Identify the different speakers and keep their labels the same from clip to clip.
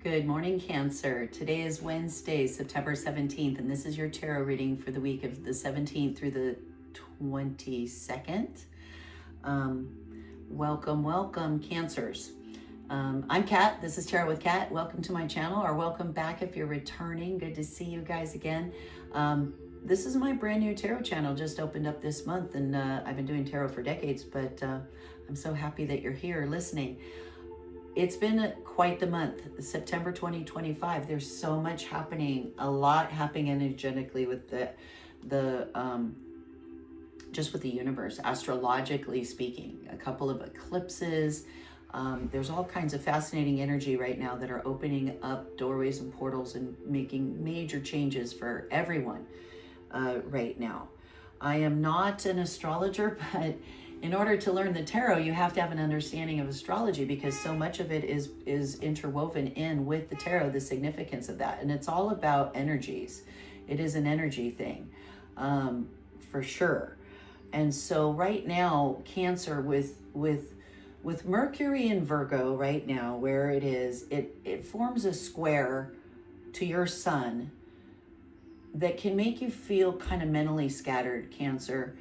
Speaker 1: Good morning, Cancer. Today is Wednesday, September 17th, and this is your tarot reading for the week of the 17th through the 22nd. Welcome, Cancers. I'm Kat. This is Tarot with Kat. Welcome to my channel, or welcome back if you're returning. Good to see you guys again. This is my brand new tarot channel, just opened up this month, and I've been doing tarot for decades, but I'm so happy that you're here listening. It's been quite the month, September 2025. There's so much happening, a lot happening energetically with just with the universe, astrologically speaking. A couple of eclipses. There's all kinds of fascinating energy right now that are opening up doorways and portals and making major changes for everyone right now. I am not an astrologer, but in order to learn the tarot, you have to have an understanding of astrology, because so much of it is interwoven in with the tarot, the significance of that. And it's all about energies. It is an energy thing, for sure. And so right now, Cancer, with Mercury in Virgo right now, where it is, it forms a square to your sun that can make you feel kind of mentally scattered, Cancer.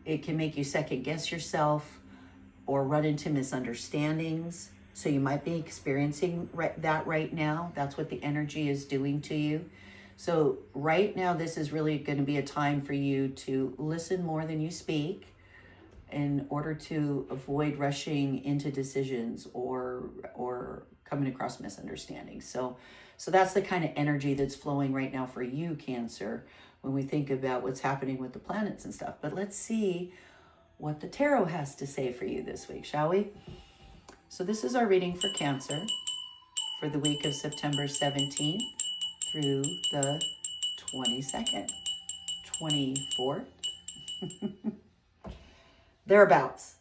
Speaker 1: It can make you second guess yourself or run into misunderstandings. So you might be experiencing that right now. That's what the energy is doing to you. So right now, this is really going to be a time for you to listen more than you speak in order to avoid rushing into decisions or coming across misunderstandings. So that's the kind of energy that's flowing right now for you, Cancer, when we think about what's happening with the planets and stuff. But let's see what the tarot has to say for you this week, shall we? So this is our reading for Cancer for the week of September 17th through the 22nd, 24th, thereabouts.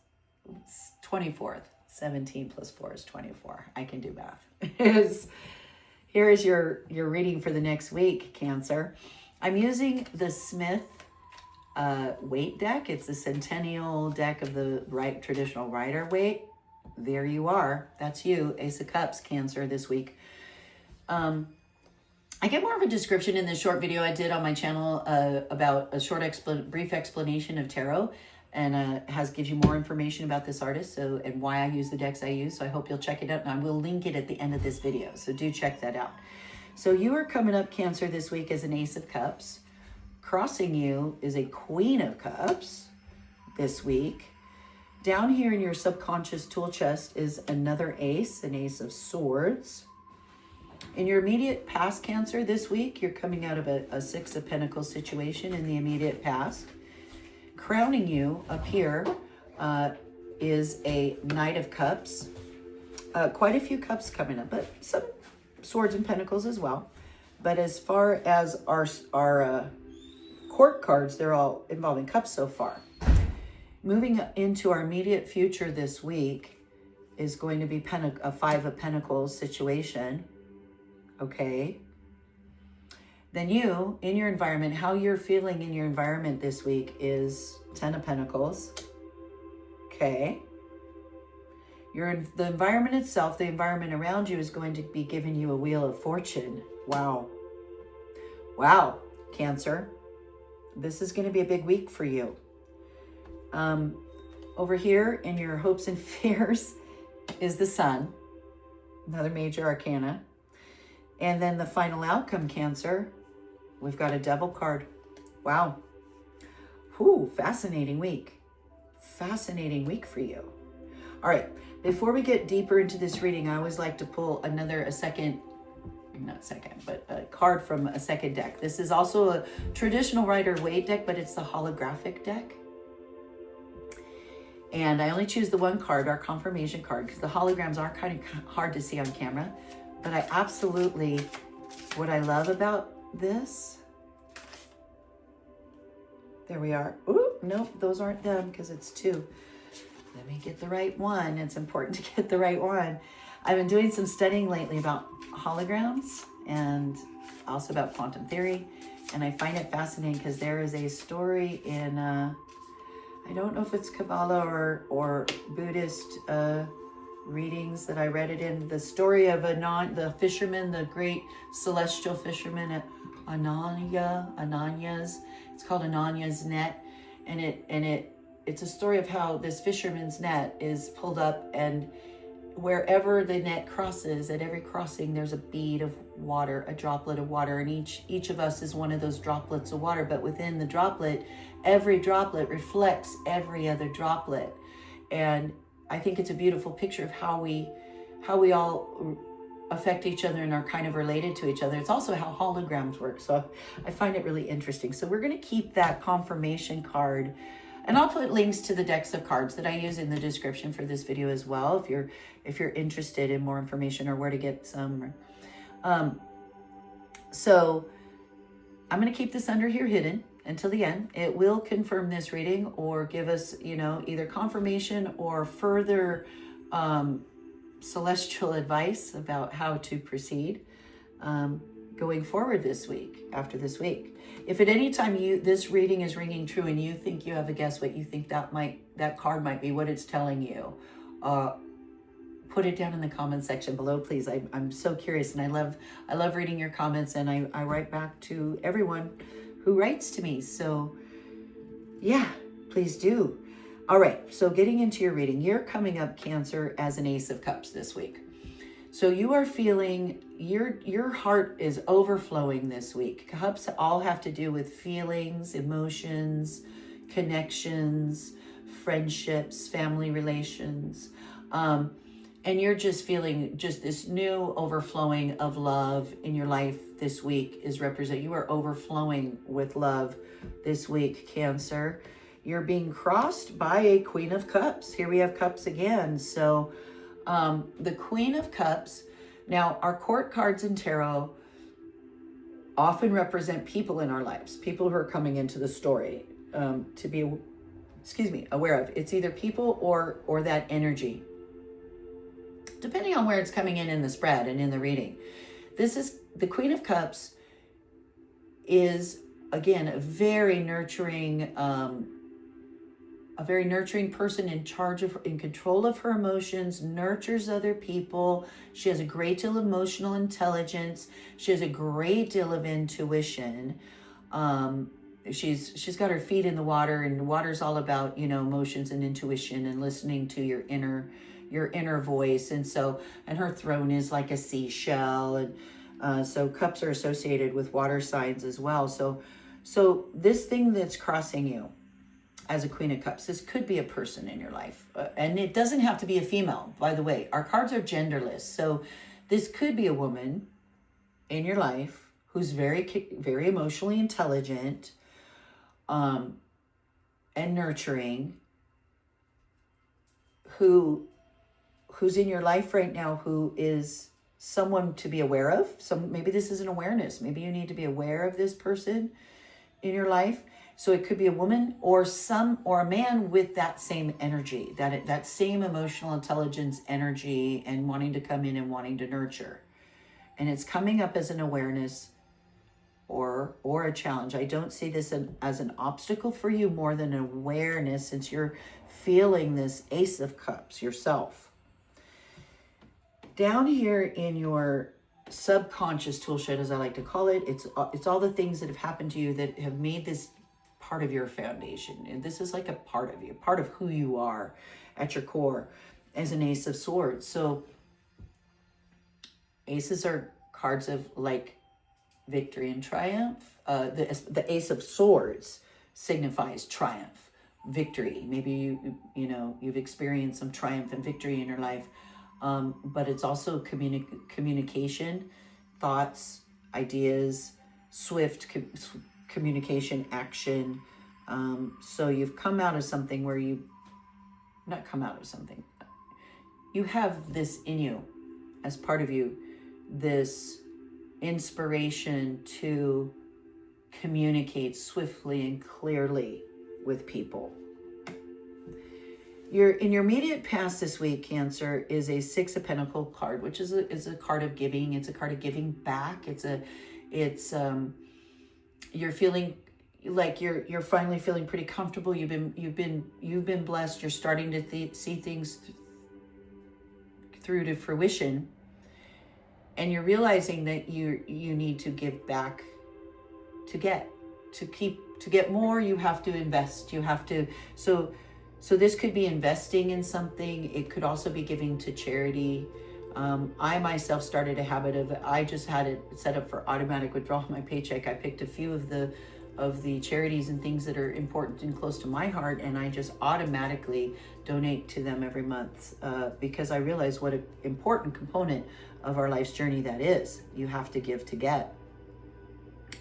Speaker 1: It's 24th. 17 plus 4 is 24. I can do math. Here is your reading for the next week, Cancer. I'm using the Smith weight deck. It's the centennial deck of the traditional Rider-Waite. There you are. That's you, Ace of Cups, Cancer, this week. I get more of a description in this short video I did on my channel about a brief explanation of tarot, and gives you more information about this artist and why I use the decks I use. So I hope you'll check it out, and I will link it at the end of this video. So do check that out. So you are coming up, Cancer, this week as an Ace of Cups. Crossing you is a Queen of Cups this week. Down here in your subconscious tool chest is another ace, an Ace of Swords. In your immediate past, Cancer, this week, you're coming out of a Six of Pentacles situation in the immediate past. Crowning you up here is a Knight of Cups. Quite a few cups coming up, but some Swords and Pentacles as well. But as far as our court cards, they're all involving cups so far. Moving into our immediate future this week is going to be a Five of Pentacles situation. Okay. Then you, in your environment, how you're feeling in your environment this week is Ten of Pentacles. Okay. The environment itself, the environment around you, is going to be giving you a Wheel of Fortune. Wow. Wow, Cancer. This is going to be a big week for you. Over here in your hopes and fears is the Sun, another major arcana. And then the final outcome, Cancer, we've got a Devil card. Wow. Whew, fascinating week. Fascinating week for you. All right, before we get deeper into this reading, I always like to pull a card from a second deck. This is also a traditional Rider-Waite deck, but it's the holographic deck. And I only choose the one card, our confirmation card, because the holograms are kind of hard to see on camera. But what I love about this, there we are. Ooh, nope, those aren't them because it's two. Let me get the right one. It's important to get the right one. I've been doing some studying lately about holograms and also about quantum theory. And I find it fascinating because there is a story in, I don't know if it's Kabbalah or Buddhist readings that I read it in. The story of the fisherman, the great celestial fisherman at Ananias. It's called Ananias net, and it's a story of how this fisherman's net is pulled up, and wherever the net crosses, at every crossing, there's a bead of water, a droplet of water, and each of us is one of those droplets of water. But within the droplet, every droplet reflects every other droplet, and I think it's a beautiful picture of how we all affect each other and are kind of related to each other. It's also how holograms work, so I find it really interesting. So we're going to keep that confirmation card, and I'll put links to the decks of cards that I use in the description for this video as well, if you're interested in more information or where to get some. So I'm going to keep this under here hidden until the end. It will confirm this reading or give us, either confirmation or further celestial advice about how to proceed going forward this week, after this week. If at any time this reading is ringing true and you think you have a guess what you think that card might be, what it's telling you, put it down in the comment section below, please. I'm so curious, and I love reading your comments, and I write back to everyone who writes to me. So yeah, please do. All right, so getting into your reading, you're coming up, Cancer, as an Ace of Cups this week. So you are feeling, your heart is overflowing this week. Cups all have to do with feelings, emotions, connections, friendships, family relations. And you're just feeling just this new overflowing of love in your life this week is represent. You are overflowing with love this week, Cancer. You're being crossed by a Queen of Cups. Here we have Cups again. So the Queen of Cups. Now, our court cards in tarot often represent people in our lives, people who are coming into the story to be, aware of. It's either people or that energy, depending on where it's coming in the spread and in the reading. This is the Queen of Cups is, again, a very nurturing person in control of her emotions, nurtures other people. She has a great deal of emotional intelligence. She has a great deal of intuition. She's got her feet in the water, and the water's all about, emotions and intuition and listening to your inner voice. And her throne is like a seashell. And so cups are associated with water signs as well. So this thing that's crossing you as a Queen of Cups, this could be a person in your life. And it doesn't have to be a female, by the way. Our cards are genderless. So this could be a woman in your life who's very, very emotionally intelligent and nurturing, who's in your life right now, who is someone to be aware of. Maybe this is an awareness. Maybe you need to be aware of this person in your life. So it could be a woman or a man with that same energy, that same emotional intelligence energy, and wanting to come in and wanting to nurture. And it's coming up as an awareness or a challenge. I don't see this as an obstacle for you, more than an awareness, since you're feeling this Ace of Cups yourself. Down here in your subconscious tool shed, as I like to call it, it's all the things that have happened to you that have made this part of your foundation. And this is like a part of you, part of who you are at your core as an Ace of Swords. So aces are cards of like victory and triumph. The Ace of Swords signifies triumph, victory. Maybe you've experienced some triumph and victory in your life. But it's also communication, thoughts, ideas, swift communication, action. So you've come out of something where you have this in you, as part of you, this inspiration to communicate swiftly and clearly with people. In your immediate past this week, Cancer, is a Six of Pentacles card, which is a card of giving. It's a card of giving back. You're feeling like you're finally feeling pretty comfortable. You've been blessed. You're starting to see things through to fruition, and you're realizing that you need to give back to get more. You have to invest. You have to, so this could be investing in something. It could also be giving to charity. I myself started a habit of, I just had it set up for automatic withdrawal of my paycheck. I picked a few of the charities and things that are important and close to my heart, and I just automatically donate to them every month, because I realize what an important component of our life's journey that is. You have to give to get.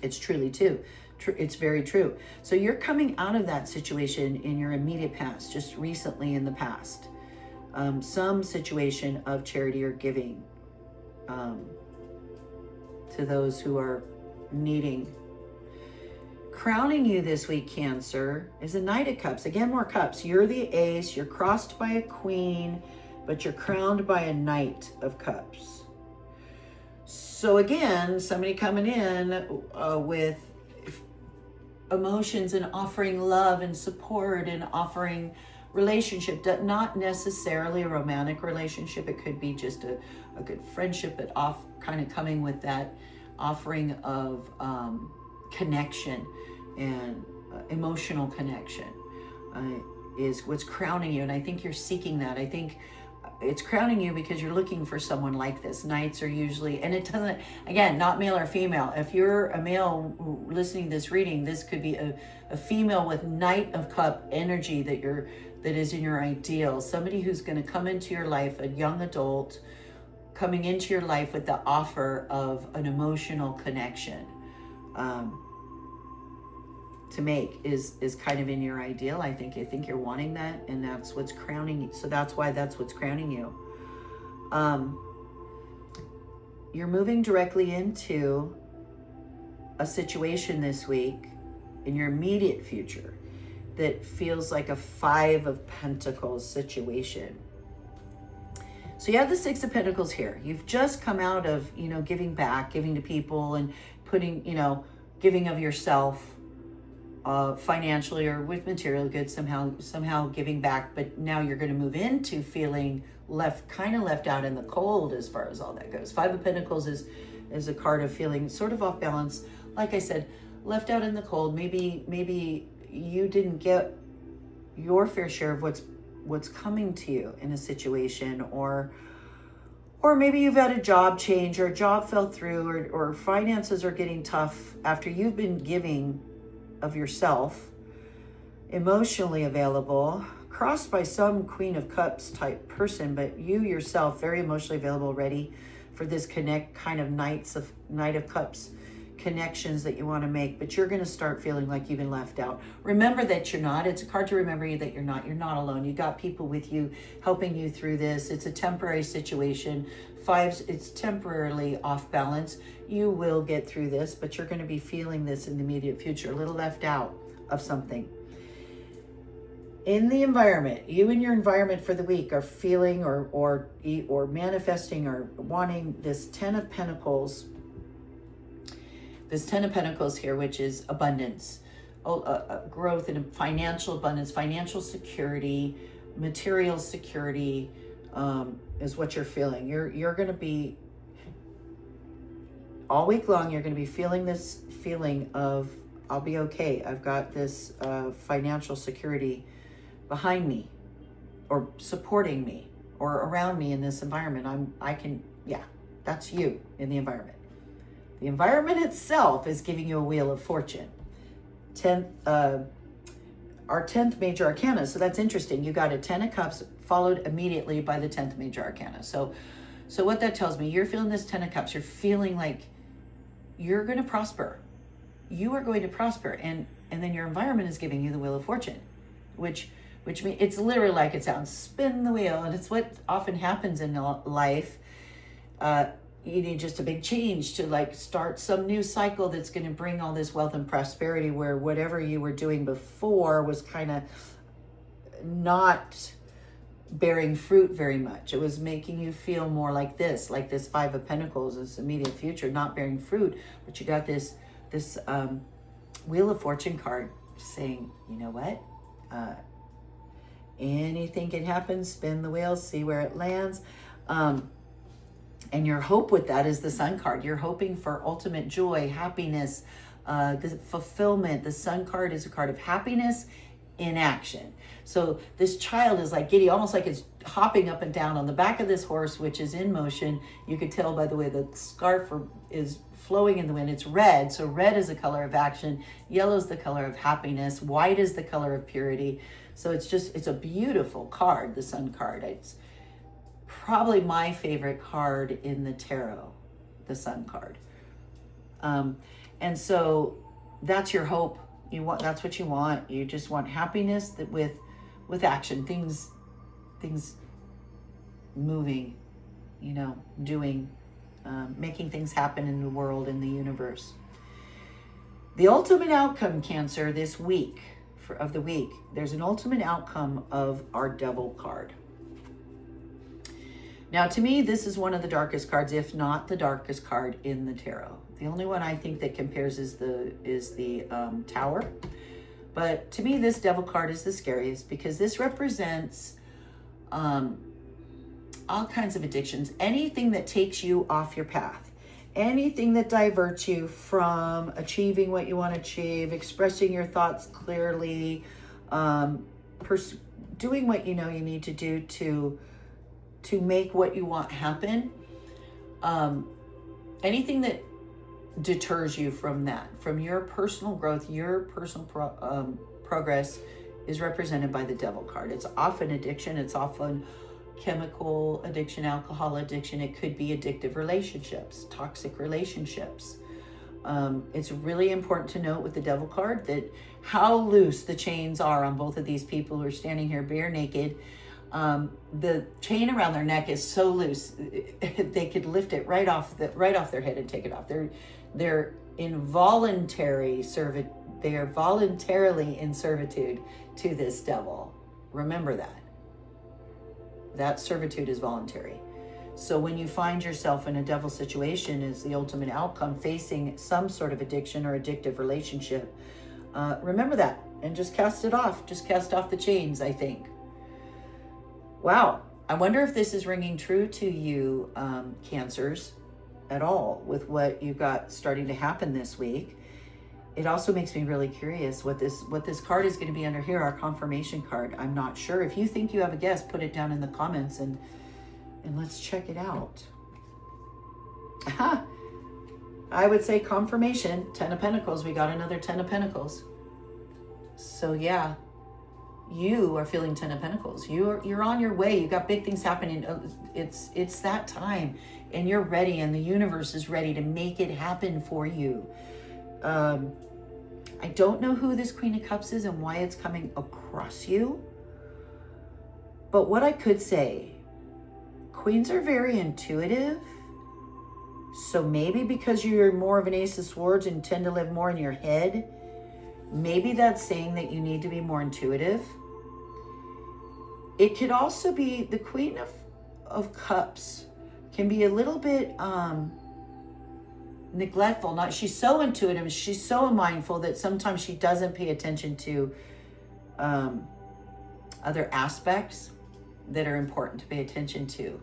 Speaker 1: It's truly true. It's very true. So you're coming out of that situation in your immediate past, just recently in the past. Some situation of charity or giving to those who are needing. Crowning you this week, Cancer, is a Knight of Cups. Again, more cups. You're the ace. You're crossed by a queen, but you're crowned by a Knight of Cups. So again, somebody coming in with emotions and offering love and support and offering relationship, not necessarily a romantic relationship. It could be just a good friendship, but kind of coming with that offering of connection and emotional connection is what's crowning you. And I think you're seeking that. I think it's crowning you because you're looking for someone like this. Knights are usually, and it doesn't, again, not male or female. If you're a male listening to this reading, this could be a female with Knight of Cup energy that is in your ideal. Somebody who's going to come into your life, a young adult coming into your life with the offer of an emotional connection to make is kind of in your ideal. I think you're wanting that, and that's what's crowning you. So that's what's crowning you. You're moving directly into a situation this week in your immediate future that feels like a Five of Pentacles situation. So you have the Six of Pentacles here. You've just come out of, giving back, giving to people, and putting, giving of yourself financially or with material goods, somehow giving back. But now you're going to move into feeling kind of left out in the cold as far as all that goes. Five of Pentacles is a card of feeling sort of off balance. Like I said, left out in the cold. Maybe you didn't get your fair share of what's coming to you in a situation, or maybe you've had a job change, or a job fell through, or finances are getting tough after you've been giving of yourself, emotionally available, crossed by some Queen of Cups type person, but you yourself very emotionally available, ready for this kind of Knight of Cups connections that you want to make. But you're going to start feeling like you've been left out. Remember that you're not. It's a card to remember you that you're not alone. You got people with you helping you through this. It's a temporary situation. Fives, it's temporarily off balance. You will get through this, but you're going to be feeling this in the immediate future, a little left out of something. In the environment, you and your environment for the week are feeling or manifesting or wanting this Ten of Pentacles. This Ten of Pentacles here, which is abundance, growth and financial abundance, financial security, material security, is what you're feeling. You're going to be, all week long, you're going to be feeling this feeling of, I'll be okay. I've got this financial security behind me, or supporting me, or around me in this environment. That's you in the environment. The environment itself is giving you a Wheel of Fortune. Our 10th major arcana. So that's interesting. You got a 10 of Cups followed immediately by the 10th major arcana. So what that tells me, you're feeling this 10 of Cups. You're feeling like you're going to prosper. You are going to prosper. And then your environment is giving you the Wheel of Fortune, which means it's literally like it sounds. Spin the wheel. And it's what often happens in life. You need just a big change to start some new cycle that's going to bring all this wealth and prosperity, where whatever you were doing before was kind of not bearing fruit very much. It was making you feel more like this Five of Pentacles, this immediate future, not bearing fruit. But you got this Wheel of Fortune card saying, you know what? Anything can happen. Spin the wheel, see where it lands. And your hope with that is the Sun card. You're hoping for ultimate joy, happiness, the fulfillment. The Sun card is a card of happiness in action. So this child is like giddy, almost like it's hopping up and down on the back of this horse, which is in motion. You could tell by the way the scarf is flowing in the wind. It's red. So red is the color of action. Yellow is the color of happiness. White is the color of purity. So it's a beautiful card, the Sun card. It's probably my favorite card in the tarot, the Sun card. And so that's your hope. That's what you want. You just want happiness that with action, things moving, doing, making things happen in the world, in the universe. The ultimate outcome, Cancer, this week, of the week, there's an ultimate outcome of our Devil card. Now, to me, this is one of the darkest cards, if not the darkest card in the tarot. The only one I think that compares is the Tower. But to me, this Devil card is the scariest because this represents all kinds of addictions. Anything that takes you off your path. Anything that diverts you from achieving what you want to achieve, expressing your thoughts clearly, doing what you know you need to do to make what you want happen. Anything that deters you from that, from your personal growth, your personal progress is represented by the Devil card. It's often addiction. It's often chemical addiction, alcohol addiction. It could be addictive relationships, toxic relationships. It's really important to note with the Devil card that how loose the chains are on both of these people who are standing here bare naked. The chain around their neck is so loose they could lift it right off their head and take it off. They're involuntary they are voluntarily in servitude to this devil. Remember that servitude is voluntary. So when you find yourself in a devil situation as the ultimate outcome, facing some sort of addiction or addictive relationship, remember that and just cast it off. Just cast off the chains, I think. Wow. I wonder if this is ringing true to you, Cancers, at all with what you've got starting to happen this week. It also makes me really curious what this card is going to be under here, our confirmation card. I'm not sure. If you think you have a guess, put it down in the comments and let's check it out. Aha. I would say confirmation, 10 of Pentacles. We got another 10 of Pentacles. So yeah, you are feeling 10 of Pentacles. You're on your way. You got big things happening. It's that time and you're ready and the universe is ready to make it happen for you. I don't know who this Queen of Cups is and why it's coming across you. But what I could say, Queens are very intuitive. So maybe because you're more of an Ace of Swords and tend to live more in your head, maybe that's saying that you need to be more intuitive. It could also be the Queen of Cups can be a little bit neglectful. She's so intuitive, she's so mindful that sometimes she doesn't pay attention to other aspects that are important to pay attention to.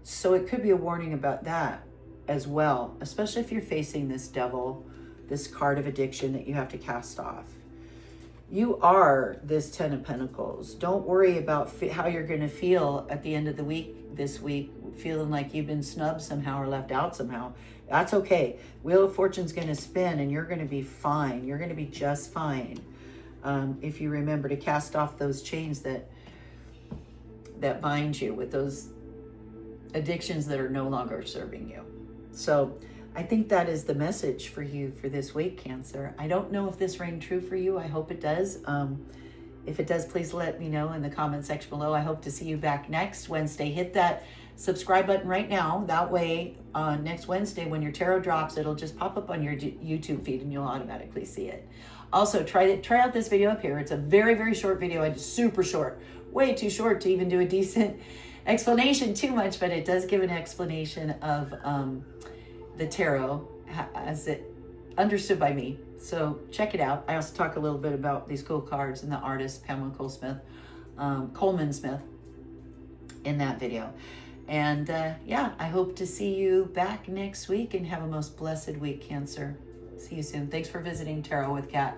Speaker 1: So it could be a warning about that as well, especially if you're facing this devil, this card of addiction that you have to cast off. You are this 10 of Pentacles. Don't worry about how you're going to feel at the end of the week, this week, feeling like you've been snubbed somehow or left out somehow. That's okay. Wheel of Fortune's going to spin and you're going to be fine. You're going to be just fine. If you remember to cast off those chains that bind you with those addictions that are no longer serving you. So I think that is the message for you for this week, Cancer. I don't know if this rang true for you. I hope it does. If it does, please let me know in the comment section below. I hope to see you back next Wednesday. Hit that subscribe button right now. That way, next Wednesday when your tarot drops, it'll just pop up on your YouTube feed and you'll automatically see it. Also, try out this video up here. It's a very, very short video. It's super short. Way too short to even do a decent explanation too much, but it does give an explanation of the tarot as it understood by me. So check it out. I also talk a little bit about these cool cards and the artist Pamela Coleman Smith in that video. And yeah, I hope to see you back next week, and have a most blessed week, Cancer. See you soon. Thanks for visiting Tarot with Kat.